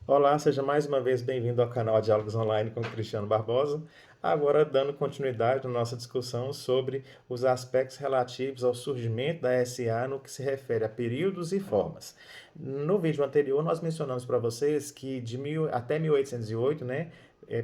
Olá, seja mais uma vez bem-vindo ao canal Diálogos Online com Cristiano Barbosa. Agora, dando continuidade na nossa discussão sobre os aspectos relativos ao surgimento da SA no que se refere a períodos e formas. No vídeo anterior, nós mencionamos para vocês que até 1808, né,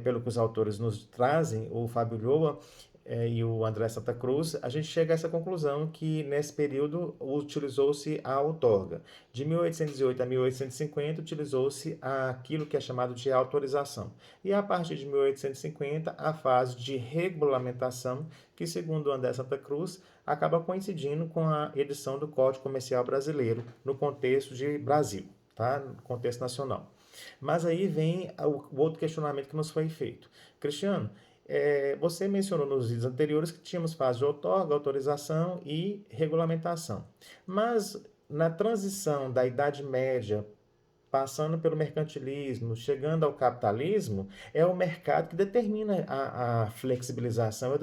pelo que os autores nos trazem, o Fábio Lhoa e o André Santa Cruz, a gente chega a essa conclusão que nesse período utilizou-se a outorga. De 1808 a 1850 utilizou-se aquilo que é chamado de autorização. E a partir de 1850, a fase de regulamentação, que segundo André Santa Cruz, acaba coincidindo com a edição do Código Comercial Brasileiro no contexto de Brasil, tá? No contexto nacional. Mas aí vem o outro questionamento que nos foi feito. Cristiano, você mencionou nos vídeos anteriores que tínhamos fase de outorga, autorização e regulamentação. Mas na transição da Idade Média, passando pelo mercantilismo, chegando ao capitalismo, é o mercado que determina a flexibilização,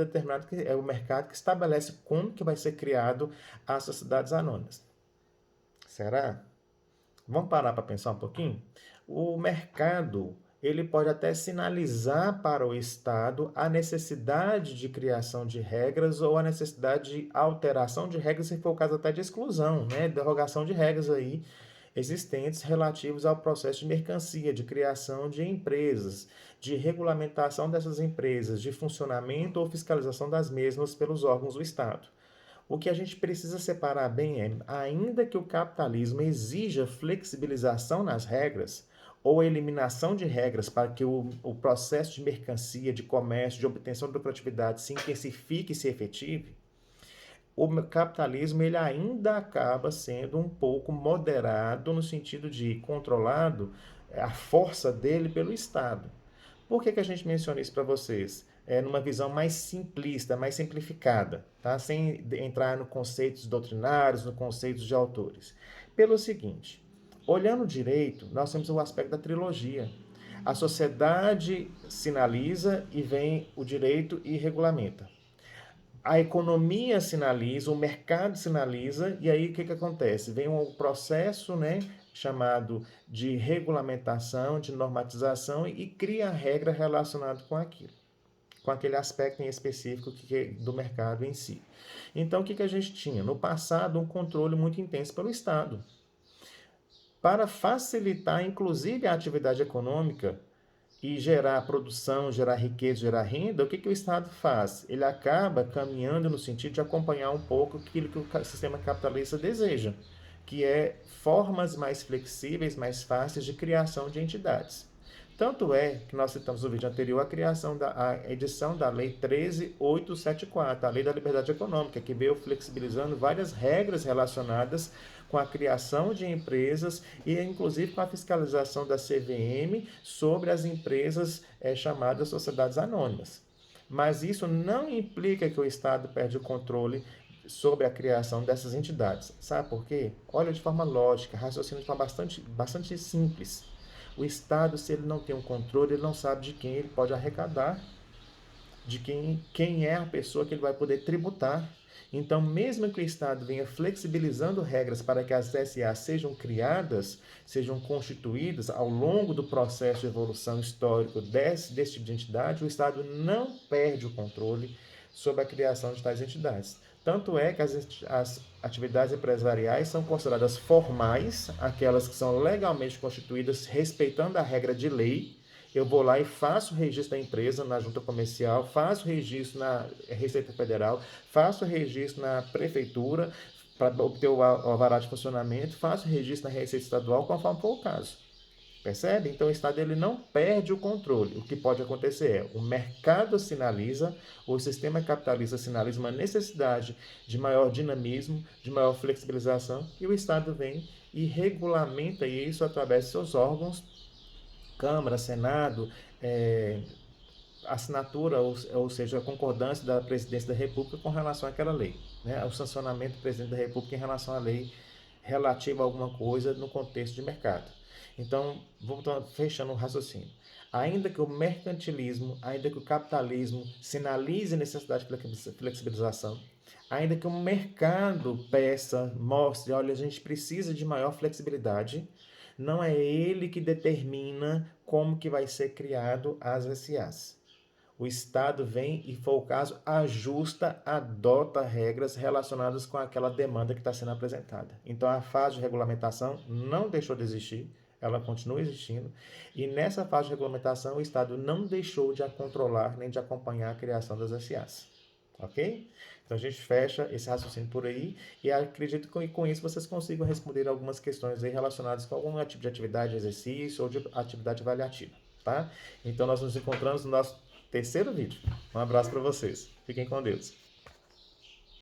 é o mercado que estabelece como que vai ser criado as sociedades anônimas. Será? Vamos parar para pensar um pouquinho? O mercado, ele pode até sinalizar para o Estado a necessidade de criação de regras ou a necessidade de alteração de regras, se for o caso até de exclusão, né? Derrogação de regras aí existentes relativos ao processo de mercancia, de criação de empresas, de regulamentação dessas empresas, de funcionamento ou fiscalização das mesmas pelos órgãos do Estado. O que a gente precisa separar bem é, ainda que o capitalismo exija flexibilização nas regras, ou eliminação de regras para que o processo de mercancia, de comércio, de obtenção de lucratividade se intensifique e se efetive, o capitalismo ele ainda acaba sendo um pouco moderado no sentido de controlado a força dele pelo Estado. Por que a gente menciona isso para vocês? Numa visão mais simplista, mais simplificada, tá? Sem entrar no conceitos doutrinários, no conceitos de autores. Pelo seguinte, olhando direito, nós temos o aspecto da trilogia. A sociedade sinaliza e vem o direito e regulamenta. A economia sinaliza, o mercado sinaliza, e aí o que acontece? Vem um processo, né, chamado de regulamentação, de normatização e cria a regra relacionada com aquilo, com aquele aspecto em específico do mercado em si. Então, o que a gente tinha? No passado, um controle muito intenso pelo Estado. Para facilitar, inclusive, a atividade econômica, e gerar produção, gerar riqueza, gerar renda, o que o Estado faz? Ele acaba caminhando no sentido de acompanhar um pouco aquilo que o sistema capitalista deseja, que é formas mais flexíveis, mais fáceis de criação de entidades. Tanto é que nós citamos no vídeo anterior a edição da Lei 13.874, a Lei da Liberdade Econômica, que veio flexibilizando várias regras relacionadas com a criação de empresas e inclusive com a fiscalização da CVM sobre as empresas chamadas sociedades anônimas. Mas isso não implica que o Estado perde o controle sobre a criação dessas entidades. Sabe por quê? Olha de forma lógica, raciocina de forma bastante simples. O Estado, se ele não tem um controle, ele não sabe de quem ele pode arrecadar, de quem é a pessoa que ele vai poder tributar. Então, mesmo que o Estado venha flexibilizando regras para que as SA sejam criadas, sejam constituídas ao longo do processo de evolução histórico desse tipo de entidade, o Estado não perde o controle sobre a criação de tais entidades. Tanto é que as atividades empresariais são consideradas formais, aquelas que são legalmente constituídas, respeitando a regra de lei. Eu vou lá e faço o registro da empresa na junta comercial, faço o registro na Receita Federal, faço o registro na prefeitura para obter o alvará de funcionamento, faço o registro na Receita Estadual, conforme for o caso. Percebe? Então o Estado ele não perde o controle. O que pode acontecer é o mercado sinaliza, o sistema capitalista sinaliza uma necessidade de maior dinamismo, de maior flexibilização, e o Estado vem e regulamenta isso através de seus órgãos, Câmara, Senado, assinatura, ou seja, a concordância da Presidência da República com relação àquela lei, né? O sancionamento do Presidente da República em relação à lei relativa a alguma coisa no contexto de mercado. Então, vamos fechando o raciocínio. Ainda que o mercantilismo, ainda que o capitalismo sinalize necessidade de flexibilização, ainda que o mercado peça, mostre, olha, a gente precisa de maior flexibilidade, não é ele que determina como que vai ser criado as SAs. O Estado vem e, for o caso, ajusta, adota regras relacionadas com aquela demanda que está sendo apresentada. Então, a fase de regulamentação não deixou de existir, ela continua existindo, e nessa fase de regulamentação o Estado não deixou de a controlar nem de acompanhar a criação das SAs. Ok? Então a gente fecha esse raciocínio por aí e acredito que com isso vocês consigam responder algumas questões aí relacionadas com algum tipo de atividade de exercício ou de atividade avaliativa, tá? Então nós nos encontramos no nosso terceiro vídeo. Um abraço para vocês. Fiquem com Deus.